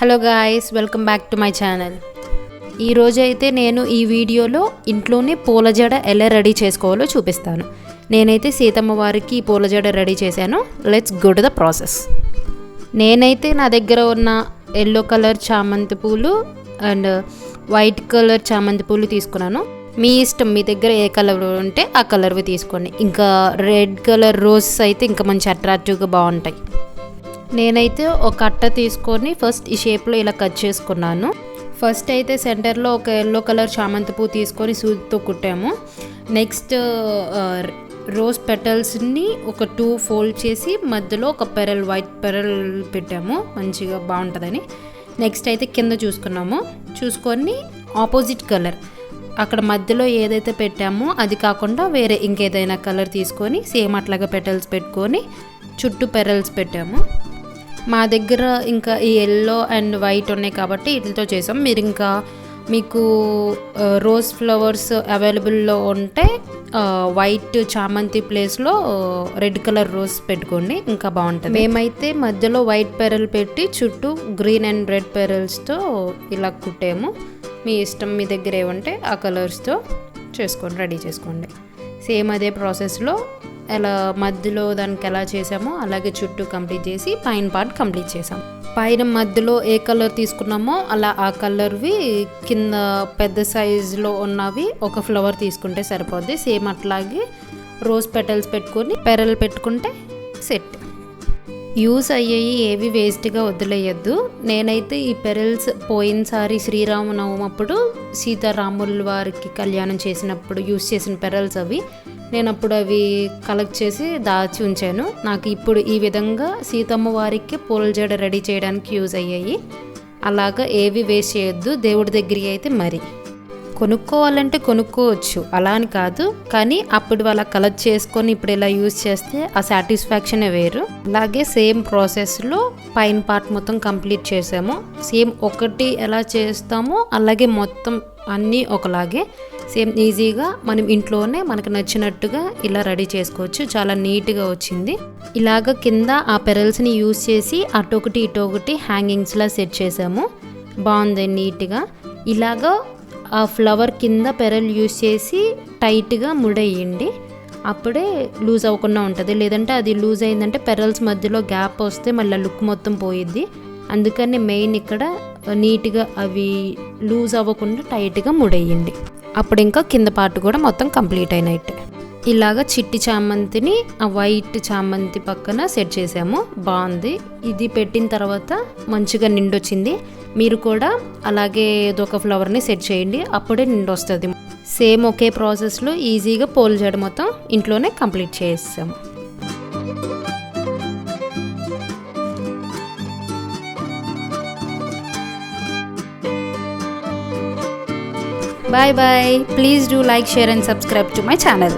Hello guys, welcome back to my channel. ఈరోజైతే నేను ఈ వీడియోలో ఇంట్లోనే పూల జడ ఎలా రెడీ చేసుకోవాలో చూపిస్తాను. నేనైతే సీతమ్మ వారికి పూల జడ రెడీ చేశాను. Let's go to the process. నేనైతే నా దగ్గర ఉన్న ఎల్లో కలర్ చామంతి పూలు అండ్ వైట్ కలర్ చామంతి పూలు తీసుకున్నాను. మీ ఇష్టం, మీ దగ్గర ఏ కలర్ ఉంటే ఆ కలర్వి తీసుకోండి. ఇంకా రెడ్ కలర్ రోజ్ అయితే ఇంకా మంచి అట్రాక్టివ్గా బాగుంటాయి. నేనైతే ఒక అట్ట తీసుకొని ఫస్ట్ ఈ షేప్లో ఇలా కట్ చేసుకున్నాను. ఫస్ట్ అయితే సెంటర్లో ఒక ఎల్లో కలర్ చామంతి పువ్వు తీసుకొని సూదితో కుట్టాము. నెక్స్ట్ రోజ్ పెటల్స్ని ఒక 2 ఫోల్డ్ చేసి మధ్యలో ఒక పెరల్, వైట్ పెరల్ పెట్టాము, మంచిగా బాగుంటుందని. నెక్స్ట్ అయితే కింద చూసుకొని ఆపోజిట్ కలర్ అక్కడ మధ్యలో ఏదైతే పెట్టామో అది కాకుండా వేరే ఇంకేదైనా కలర్ తీసుకొని సేమ్ అట్లాగా పెటల్స్ పెట్టుకొని చుట్టూ పెరల్స్ పెట్టాము. మా దగ్గర ఇంకా ఈ ఎల్లో అండ్ వైట్ ఉన్నాయి కాబట్టి వీటితో చేసాం. మీరు ఇంకా మీకు రోజ్ ఫ్లవర్స్ అవైలబుల్లో ఉంటే వైట్ చామంతి ప్లేస్లో రెడ్ కలర్ రోజ్ పెట్టుకోండి, ఇంకా బాగుంటుంది. మేమైతే మధ్యలో వైట్ పెరల్ పెట్టి చుట్టూ గ్రీన్ అండ్ రెడ్ పెరల్స్తో ఇలా కుట్టాము. మీ ఇష్టం, మీ దగ్గర ఏమంటే ఆ కలర్స్తో చేసుకోండి, రెడీ చేసుకోండి. సేమ్ అదే ప్రాసెస్లో ఎలా మధ్యలో దానికి ఎలా చేసామో అలాగే చుట్టూ కంప్లీట్ చేసి పైన పార్ట్ కంప్లీట్ చేసాం. పైన మధ్యలో ఏ కలర్ తీసుకున్నామో అలా ఆ కలర్వి కింద పెద్ద సైజులో ఉన్నవి ఒక ఫ్లవర్ తీసుకుంటే సరిపోద్ది. సేమ్ అట్లాగే రోజ్ పెటల్స్ పెట్టుకొని పెరల్ పెట్టుకుంటే సెట్. యూస్ అయ్యేవి ఏవి వేస్ట్గా వదిలేయద్దు. నేనైతే ఈ పెరల్స్ పోయినసారి శ్రీరామనవమి అప్పుడు సీతారాముల వారికి కళ్యాణం చేసినప్పుడు యూస్ చేసిన పెరల్స్ అవి. నేను అప్పుడు అవి కలెక్ట్ చేసి దాచి ఉంచాను. నాకు ఇప్పుడు ఈ విధంగా సీతమ్మ వారికి పూల జడ రెడీ చేయడానికి యూజ్ అయ్యాయి. అలాగా ఏవి వేస్ట్ చేయొద్దు. దేవుడి దగ్గరికి అయితే మరి కొనుక్కోవాలంటే కొనుక్కోవచ్చు, అలా అని కాదు, కానీ అప్పుడు అలా కలెక్ట్ చేసుకొని ఇప్పుడు ఇలా యూజ్ చేస్తే ఆ సాటిస్ఫాక్షనే వేరు. అలాగే సేమ్ ప్రాసెస్లో పైన పార్ట్ మొత్తం కంప్లీట్ చేసాము. సేమ్ ఒకటి ఎలా చేస్తామో అలాగే మొత్తం అన్నీ ఒకలాగే సేమ్ ఈజీగా మనం ఇంట్లోనే మనకు నచ్చినట్టుగా ఇలా రెడీ చేసుకోవచ్చు. చాలా నీట్గా వచ్చింది. ఇలాగ కింద ఆ పెరల్స్ని యూజ్ చేసి అటొకటి ఇటొకటి హ్యాంగింగ్స్లా సెట్ చేసాము. బాగుంది నీట్గా. ఇలాగా ఆ ఫ్లవర్ కింద పెరల్ యూజ్ చేసి టైట్గా ముడేయండి, అప్పుడే లూజ్ అవ్వకుండా ఉంటుంది. లేదంటే అది లూజ్ అయిందంటే పెరల్స్ మధ్యలో గ్యాప్ వస్తే మళ్ళీ లుక్ మొత్తం పోయిద్ది. అందుకని మెయిన్ ఇక్కడ నీట్గా అవి లూజ్ అవ్వకుండా టైట్గా ముడేయండి. అప్పుడు ఇంకా కింద పార్ట్ కూడా మొత్తం కంప్లీట్ అయినట్టే. ఇలాగ చిట్టి చామంతిని ఆ వైట్ చామంతి పక్కన సెట్ చేసాము. బాగుంది. ఇది పెట్టిన తర్వాత మంచిగా నిండొచ్చింది. మీరు కూడా అలాగే ఏదో ఒక ఫ్లవర్ని సెట్ చేయండి, అప్పుడే నిండు వస్తుంది. సేమ్ ఒకే ప్రాసెస్లో ఈజీగా పూల జడ మొత్తం ఇంట్లోనే కంప్లీట్ చేసాము. Bye bye. Please do like, share and subscribe to my channel.